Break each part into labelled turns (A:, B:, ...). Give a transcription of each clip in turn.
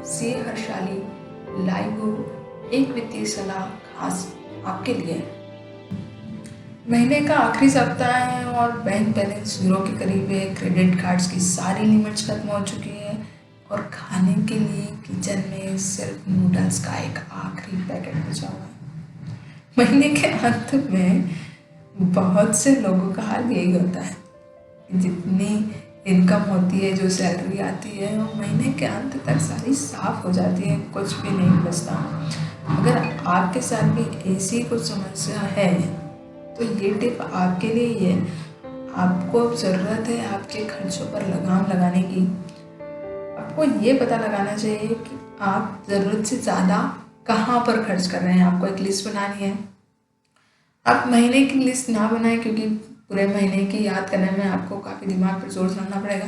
A: सी Harshali live हो एक वित्तीय सलाह खास आपके लिए। महीने का आखिरी सप्ताह है और बैंक बैलेंस जीरो के करीब है। क्रेडिट कार्ड्स की सारी लिमिट्स खत्म हो चुकी है और खाने के लिए किचन में सिर्फ नूडल्स का एक आखिरी पैकेट बचा हुआ है। महीने के अंत में बहुत से लोगों का हाल यही होता है। जितनी इनकम होती है, जो सैलरी आती है, वो महीने के अंत तक सारी साफ हो जाती है, कुछ भी नहीं बचता। अगर आपके साथ भी ऐसी कुछ समस्या है तो ये टिप आपके लिए ही है। आपको अब ज़रूरत है आपके खर्चों पर लगाम लगाने की। आपको ये पता लगाना चाहिए कि आप ज़रूरत से ज़्यादा कहाँ पर खर्च कर रहे हैं। आपको एक लिस्ट बनानी है। आप महीने की लिस्ट ना बनाएं क्योंकि पूरे महीने की याद करने में आपको काफ़ी दिमाग पर जोर रखना पड़ेगा।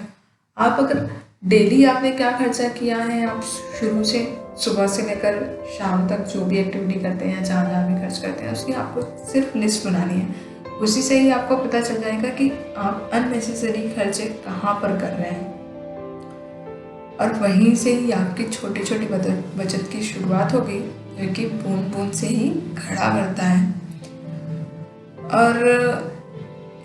A: आप अगर डेली आपने क्या खर्चा किया है, आप शुरू से सुबह से लेकर शाम तक जो भी एक्टिविटी करते हैं, जहाँ जहाँ भी खर्च करते हैं, उसकी आपको सिर्फ लिस्ट बनानी है। उसी से ही आपको पता चल जाएगा कि आप अननेसेसरी खर्चे कहाँ पर कर रहे हैं और वहीं से ही आपकी छोटी छोटी बचत की शुरुआत होगी, क्योंकि बूंद बूंद से ही घड़ा भरता है। और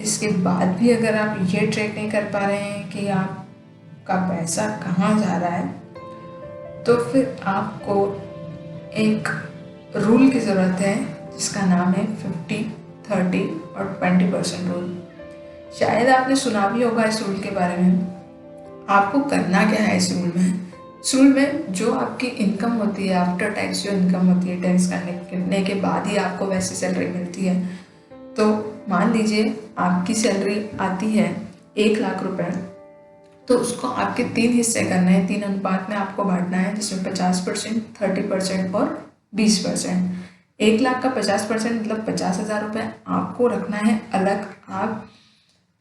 A: इसके बाद भी अगर आप ये ट्रैक नहीं कर पा रहे हैं कि आपका पैसा कहाँ जा रहा है, तो फिर आपको एक रूल की ज़रूरत है जिसका नाम है 50, 30 और 20% रूल। शायद आपने सुना भी होगा इस रूल के बारे में। आपको करना क्या है इस रूल में जो आपकी इनकम होती है, आफ्टर टैक्स जो इनकम होती है, टैक्स करने के बाद ही आपको वैसी सैलरी मिलती है। तो मान लीजिए आपकी सैलरी आती है 1 लाख रुपए, तो उसको आपके 3 हिस्से करने हैं, 3 अनुपात में आपको बांटना है, जिसमें 50%, 30% और 20%। 1 लाख का 50% मतलब 50,000 रुपये आपको रखना है अलग। आप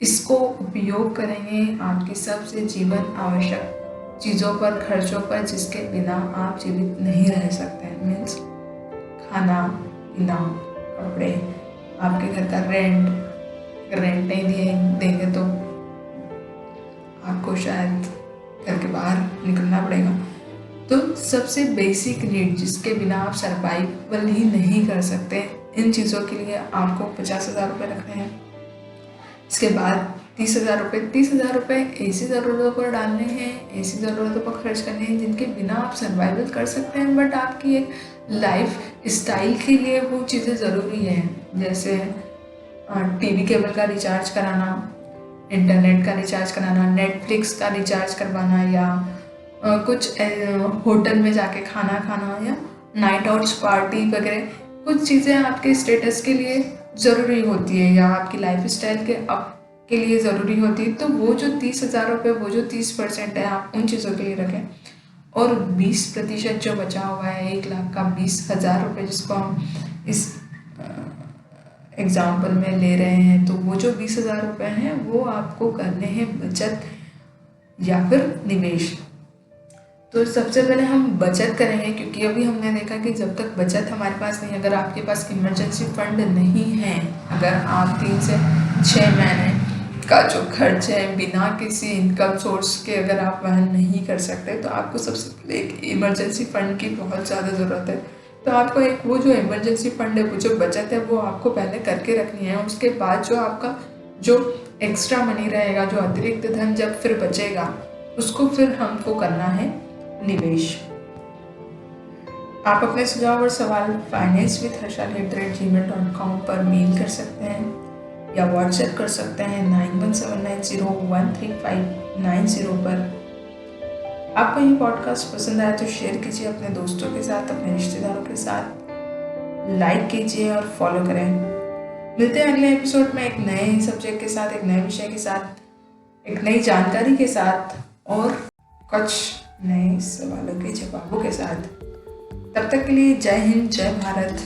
A: इसको उपयोग करेंगे आपकी सबसे जीवन आवश्यक चीज़ों पर, खर्चों पर, जिसके बिना आप जीवित नहीं रह सकते हैं। मीन्स खाना पीना, कपड़े, आपके घर का रेंट नहीं देंगे तो आपको शायद घर के बाहर निकलना पड़ेगा। तो सबसे बेसिक नीड जिसके बिना आप सर्वाइवल ही नहीं कर सकते, इन चीज़ों के लिए आपको 50,000 रुपये रखने हैं। इसके बाद 30,000 रुपये ऐसी ज़रूरतों पर डालने हैं, ऐसी ज़रूरतों पर खर्च करने हैं जिनके बिना आप सर्वाइवल कर सकते हैं, बट आपकी एक लाइफ स्टाइल के लिए वो चीज़ें ज़रूरी हैं। जैसे टीवी केबल का रिचार्ज कराना, इंटरनेट का रिचार्ज कराना, नेटफ्लिक्स का रिचार्ज करवाना, या कुछ होटल में जाके खाना खाना, या नाइट आउट्स पार्टी वगैरह। कुछ चीज़ें आपके स्टेटस के लिए ज़रूरी होती है या आपकी लाइफ स्टाइल के लिए ज़रूरी होती है। तो वो जो 30,000 रुपये, वो जो 30% है, आप उन चीज़ों के लिए रखें। और 20% जो बचा हुआ है, 1 लाख का 20,000 रुपये, जिसको हम इस एग्जाम्पल में ले रहे हैं, तो वो जो 20,000 रुपये हैं वो आपको करने हैं बचत या फिर निवेश। तो सबसे पहले हम बचत करेंगे, क्योंकि अभी हमने देखा कि जब तक बचत हमारे पास नहीं, अगर आपके पास इमरजेंसी फंड नहीं है, अगर आप 3 से 6 महीने का जो खर्च है बिना किसी इनकम सोर्स के अगर आप वहन नहीं कर सकते, तो आपको सबसे पहले एक इमरजेंसी फंड की बहुत ज़्यादा ज़रूरत है। तो आपको एक वो जो इमरजेंसी फंड है, वो जो बचत है, वो आपको पहले करके रखनी है। उसके बाद जो आपका जो एक्स्ट्रा मनी रहेगा, जो अतिरिक्त धन जब फिर बचेगा, उसको फिर हमको करना है निवेश। आप अपने सुझाव और सवाल finance@gmail.com पर मेल कर सकते हैं या व्हाट्सएप कर सकते हैं 9179013590 पर। आपको ये पॉडकास्ट पसंद आया तो शेयर कीजिए अपने दोस्तों के साथ, अपने रिश्तेदारों के साथ, लाइक कीजिए और फॉलो करें। मिलते हैं अगले एपिसोड में एक नए सब्जेक्ट के साथ, एक नए विषय के साथ, एक नई जानकारी के साथ और कुछ नए सवालों के जवाबों के साथ। तब तक के लिए जय हिंद, जय भारत।